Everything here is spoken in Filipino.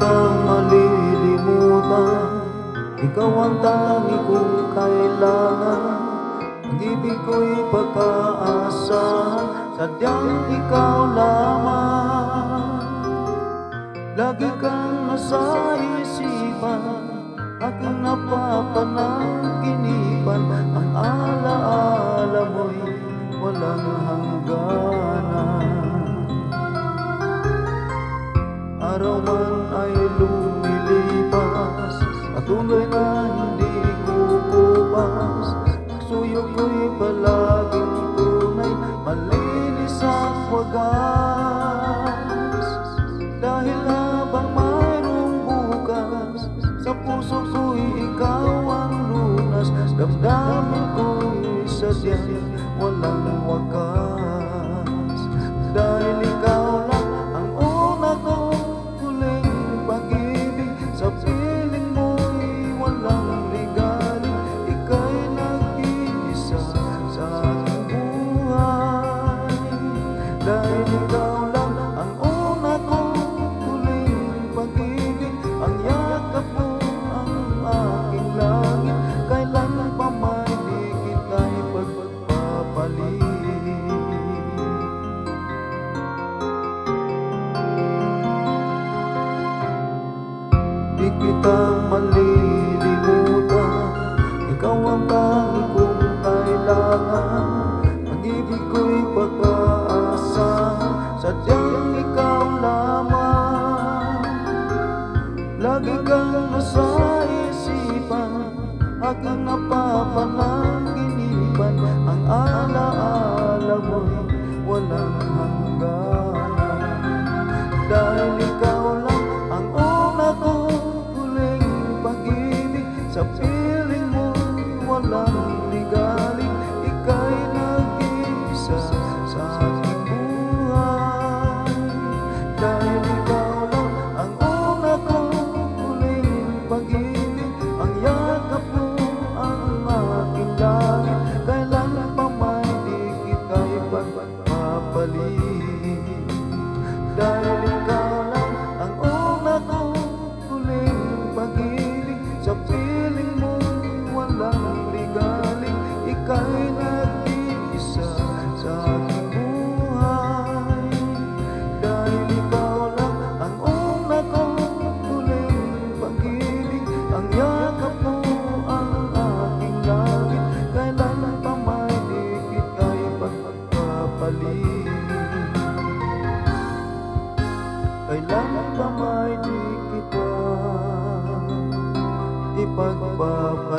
kita malilimutan. Ikaw ang tangi kong kailangan. Pag-ibig ko'y pagkaasahan, sadyang ikaw lamang. Lagi kang nasa isipan, aking napapanaginipan. Ang alaala mo'y walang hangganan. Araw man ay lumilipas, patuloy na hindi kukupas. Suyo ko'y palaging tunay, malinis at wagas. Dahil habang mayroong bukas, sa puso ko'y ikaw ang lunas. Damdamin ko'y sadyang walang wakas. Dahil ikaw lang ang una kong huling pag-ibig. Sa piling mo'y walang ligalig, ika'y nag-iisa sa aking buhay. Dahil ikaw lang ang una kong huling pag-ibig. Ang yakap mo ang aking langit, kailan pa may di kita'y pagpapalit. Di kita malilimutan, ikaw ang tangi kong kailangan. Pag-ibig ko'y pagkaasahan, sadyang ikaw lamang. Lagi kang nasa isipan, aking napapanaginipan. Ang alaala mo'y walang hangganan. Dahil ikaw lang ang una kong huling pag-ibig. Sa piling mo'y walang ligalig, ika'y nag-iisa sa aking buhay. Dahil ikaw lang ang una kong huling pag-ibig. Ang yakap mo ang aking langit, kailan pa may di kita'y pagpapalit. Dahil ikaw lang ang una kong huling pag-ibig. Sa piling mo'y walang ligalig, ika'y nag-iisa sa aking buhay. Dahil ikaw lang ang una kong huling pag-ibig. Ang yakap mo ang aking langit, kailan pa may di kita'y pagpapalit. Kailan pa may di kita ipagpapalit.